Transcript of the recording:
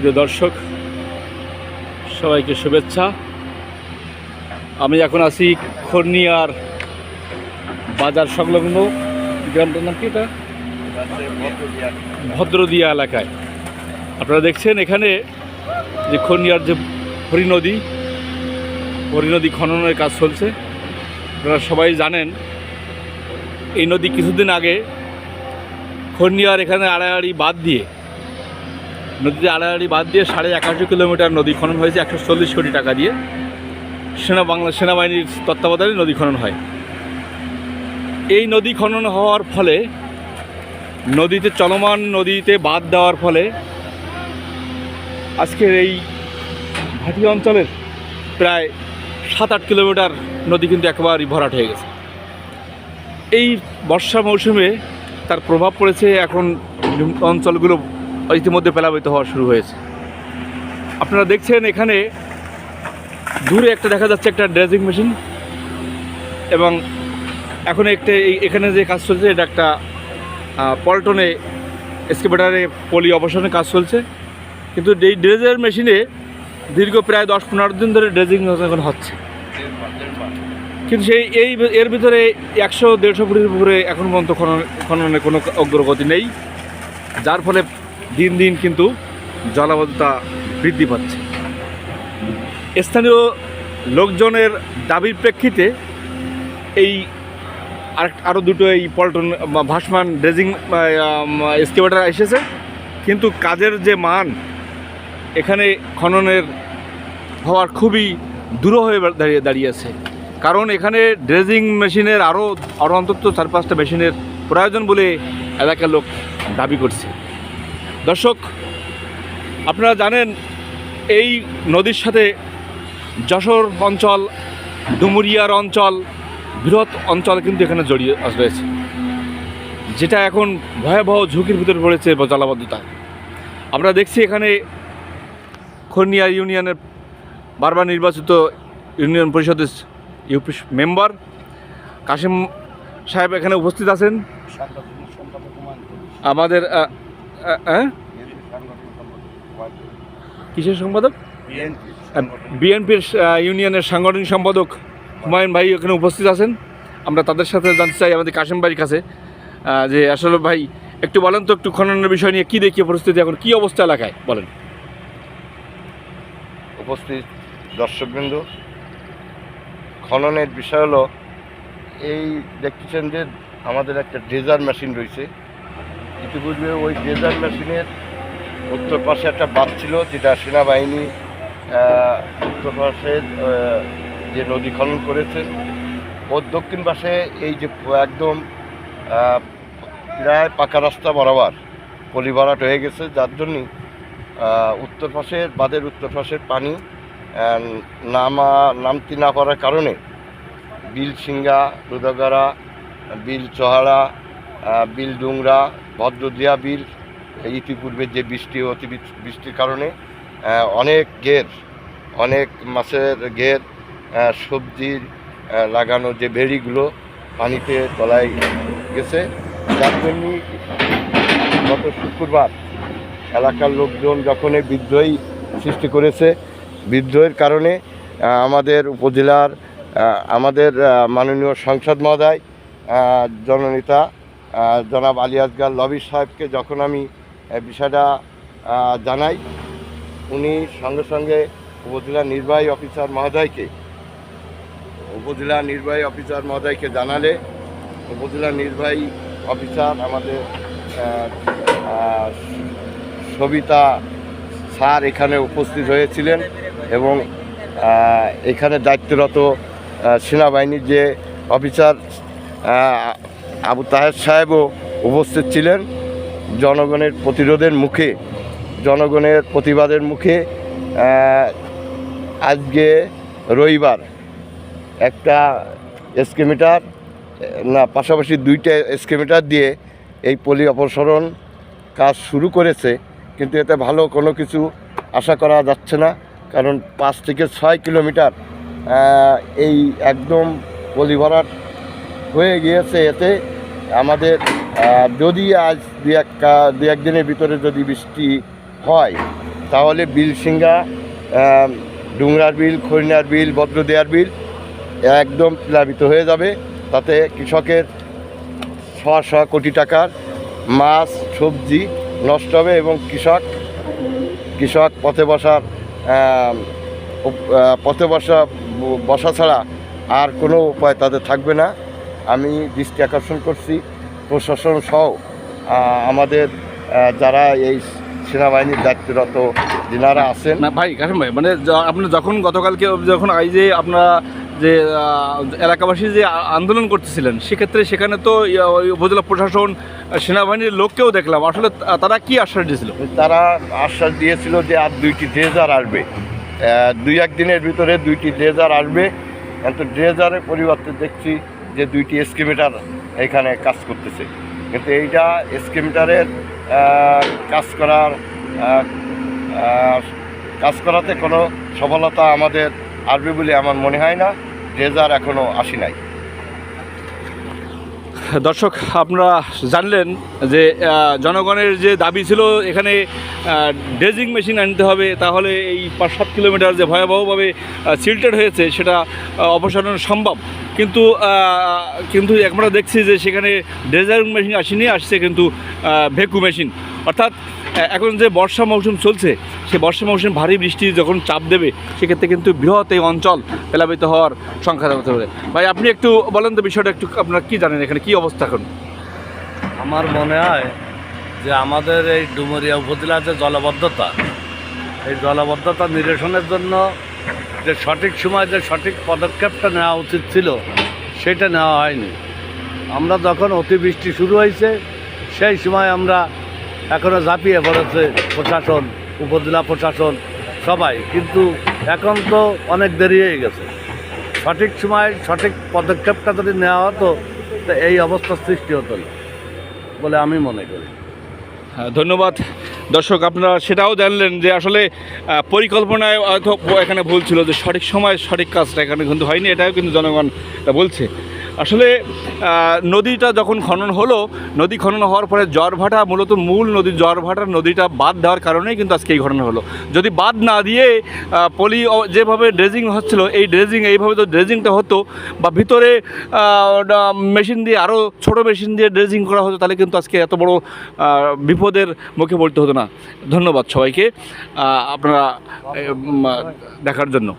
প্রিয় দর্শক, সবাইকে শুভেচ্ছা। আমি এখন আছি খনিয়ার বাজার সংলগ্ন গ্রামটার নাম কি, এটা ভদ্রদিয়া এলাকায়। আপনারা দেখছেন এখানে যে খনিয়ার যে হরিনদী খননের কাজ চলছে। আপনারা সবাই জানেন এই নদী কিছুদিন আগে খনিয়ার এখানে আড়াআড়ি বাঁধ দিয়ে নদীতে 81.5 কিলোমিটার নদী খনন হয়েছে 140 কোটি টাকা দিয়ে। সেনাবাহিনীর তত্ত্বাবধানে নদী খনন হয়। এই নদী খনন হওয়ার ফলে নদীতে বাঁধ দেওয়ার ফলে আজকের এই ভাটি অঞ্চলের প্রায় 7-8 কিলোমিটার নদী কিন্তু একেবারেই ভরাট হয়ে গেছে। এই বর্ষা মৌসুমে তার প্রভাব পড়েছে। এখন অঞ্চলগুলো ইতিমধ্যে প্লাবিত হওয়া শুরু হয়েছে। আপনারা দেখছেন এখানে দূরে একটা দেখা যাচ্ছে একটা ড্রেজিং মেশিন, এবং এখন এখানে যে কাজ চলছে এটা একটা পল্টনে এক্সকেভেটরে পলি অবসানের কাজ চলছে। কিন্তু এই ড্রেজার মেশিনে দীর্ঘ প্রায় 10-15 দিন ধরে ড্রেজিং এখন হচ্ছে, কিন্তু এর ভিতরে 100-150 ফুটের উপরে এখন পর্যন্ত খননের কোনো অগ্রগতি নেই, যার ফলে দিন দিন কিন্তু জলাবদ্ধতা বৃদ্ধি পাচ্ছে। স্থানীয় লোকজনের দাবির প্রেক্ষিতে আরও দুটো এই পল্টন ভাসমান ড্রেজিং এক্সকেভেটর এসেছে, কিন্তু কাজের যে মান এখানে খননের হওয়ার খুবই দূর হয়ে দাঁড়িয়েছে। কারণ এখানে ড্রেজিং মেশিনের আরও অন্তত 4-5টা মেশিনের প্রয়োজন বলে এলাকার লোক দাবি করছে। দর্শক, আপনারা জানেন এই নদীর সাথে যশোর অঞ্চল, ডুমুরিয়ার অঞ্চল, বৃহৎ অঞ্চল কিন্তু এখানে জড়িয়ে রয়েছে, যেটা এখন ভয়াবহ ঝুঁকির ভিতরে পড়েছে জলাবদ্ধতা। আমরা দেখছি এখানে খনিয়া ইউনিয়নের বারবার নির্বাচিত ইউনিয়ন পরিষদের ইউপি মেম্বার কাশিম সাহেব এখানে উপস্থিত আছেন। আমাদের কিসের সম্পাদক? বিএনপির ইউনিয়নের সাংগঠনিক সম্পাদক হুমায়ুন ভাই এখানে উপস্থিত আছেন। আমরা তাদের সাথে জানতে চাই আমাদের কাশিম ভাইয়ের কাছে যে আসলে ভাই একটু বলেন তো, একটু খননের বিষয় নিয়ে কী দেখিয়ে পরিস্থিতি, এখন কী অবস্থা এলাকায় বলেন। উপস্থিত দর্শকবৃন্দ, খননের বিষয় হলো এই দেখতেছেন যে আমাদের একটা ড্রেজার মেশিন রয়েছে। ইতিপূর্বে ওই ড্রেজার মেশিনের উত্তর পাশে একটা বাঁধ ছিল, যেটা সেনাবাহিনী উত্তর পাশে যে নদী খনন করেছেন, ওর দক্ষিণ পাশে এই যে একদম প্রায় পাকা রাস্তা বরাবর পলি ভরাট হয়ে গেছে, যার জন্যই উত্তর পাশের বাঁধের উত্তর পাশের পানি নামতি না পারার কারণে বিল সিঙ্গা, রুদাগাড়া, বিল চহাড়া, বিল ডুংরা, ভদ্রদিয়া বিল ইতিপূর্বে যে বৃষ্টির কারণে অনেক মাছের ঘের, সবজির লাগানো যে বেড়িগুলো পানিতে তলায় গেছে, যার জন্যই গত শুক্রবার এলাকার লোকজন যখন এই বিদ্রোহী সৃষ্টি করেছে, বিদ্রোহের কারণে আমাদের উপজেলার মাননীয় সংসদ মহোদয় জননেতা জনাব আলী আসগার লবি সাহেবকে যখন আমি বিষয়টা জানাই, উনি সঙ্গে সঙ্গে উপজেলা নির্বাহী অফিসার মহোদয়কে জানালে উপজেলা নির্বাহী অফিসার আমাদের সবিতা স্যার এখানে উপস্থিত হয়েছিলেন, এবং এখানে দায়িত্বরত সেনাবাহিনীর যে অফিসার আবু তাহের সাহেবও উপস্থিত ছিলেন। জনগণের প্রতিবাদের মুখে আজকে রবিবার একটা এক্সকেভেটর পাশাপাশি 2টা এক্সকেভেটর দিয়ে এই পলি অপসারণ কাজ শুরু করেছে, কিন্তু এতে ভালো কোনো কিছু আশা করা যাচ্ছে না। কারণ 5 থেকে 6 কিলোমিটার এই একদম পলি ভরাট হয়ে গিয়েছে। এতে আমাদের যদি আজ দু এক দিনের ভিতরে যদি বৃষ্টি হয়, তাহলে বিলসিঙ্গা, ডুংরার বিল, খৈনার বিল, বদ্রদেয়ার বিল একদম প্লাবিত হয়ে যাবে। তাতে কৃষকের শ কোটি টাকার মাছ সবজি নষ্ট হবে এবং কৃষক পথে বসা ছাড়া আর কোনো উপায় তাদের থাকবে না। আমি দৃষ্টি আকর্ষণ করছি প্রশাসন সহ আমাদের যারা এই সেনাবাহিনীর দায়িত্বরত যিনারা আছেন। না ভাই, কাসেম ভাই, মানে আপনি যখন গতকালকে যখন এই যে আপনারা যে এলাকাবাসী যে আন্দোলন করতেছিলেন, সেক্ষেত্রে সেখানে তো ওই উপজেলা প্রশাসন, সেনাবাহিনীর লোককেও দেখলাম, আসলে তারা কি আশ্বাস দিয়েছিল? তারা আশ্বাস দিয়েছিল যে আর 2টি ড্রেজার আসবে, 2-1 দিনের ভিতরে 2টি ড্রেজার আসবে। কিন্তু ড্রেজারের পরিবর্তে দেখছি যে 2টি এসকেমিটার এখানে কাজ করতেছে। কিন্তু এইটা এসকেমিটারের কাজ করাতে কোনো সফলতা আমাদের আসবে বলে আমার মনে হয় না। ড্রেজার এখনও আসি নাই। দর্শক, আপনারা জানলেন যে জনগণের যে দাবি ছিল এখানে ড্রেজিং মেশিন আনতে হবে, তাহলে এই 5-7 কিলোমিটার যে ভয়াবহভাবে সিল্টেড হয়েছে সেটা অপসারণ সম্ভব। কিন্তু আমরা দেখছি যে সেখানে ড্রেজিং মেশিন আসেনি, আসছে কিন্তু ভেকু মেশিন। অর্থাৎ এখন যে বর্ষা মৌসুম চলছে, সেই বর্ষা মৌসুম ভারী বৃষ্টি যখন চাপ দেবে, সেক্ষেত্রে কিন্তু বৃহৎ এই অঞ্চল প্লাবিত হওয়ার সংখ্যা হতে পারে। ভাই, আপনি একটু বলেন তো বিষয়টা একটু, আপনারা কী জানেন এখানে কী অবস্থা এখন? আমার মনে হয় যে আমাদের এই ডুমুরিয়া উপজেলার যে জলাবদ্ধতা, এই জলাবদ্ধতা নিরসনের জন্য যে সঠিক সময় যে সঠিক পদক্ষেপটা নেওয়া উচিত ছিল, সেটা নেওয়া হয়নি। আমরা যখন অতিবৃষ্টি শুরু হয়েছে সেই সময় আমরা এখনও ঝাঁপিয়ে পড়েছে প্রশাসন, উপজেলা প্রশাসন সবাই, কিন্তু এখন তো অনেক দেরি হয়ে গেছে। সঠিক সময় সঠিক পদক্ষেপটা যদি নেওয়া হতো তো এই অবস্থার সৃষ্টি হতো না বলে আমি মনে করি। হ্যাঁ, ধন্যবাদ। দর্শক, আপনারা সেটাও জানলেন যে আসলে পরিকল্পনায় হয়তো এখানে ভুল ছিল, যে সঠিক সময় সঠিক কাজটা এখানে কিন্তু হয়নি, এটাও কিন্তু জনগণ বলছে। আসলে নদীটা যখন খনন হলো, নদী খনন হওয়ার পরে জরভাটা, মূলত মূল নদী জরভাটার নদীটা বাদ দেওয়ার কারণেই কিন্তু আজকে এই ঘটনা হলো। যদি বাদ না দিয়ে পলি যেভাবে ড্রেজিং হচ্ছিল, এই এইভাবে তো ড্রেজিংটা হতো, বা ভিতরে মেশিন দিয়ে, আরও ছোটো মেশিন দিয়ে ড্রেজিং করা হতো, তাহলে কিন্তু আজকে এত বড় বিপদের মুখে পড়তে হতো না। ধন্যবাদ সবাইকে আপনারা দেখার জন্য।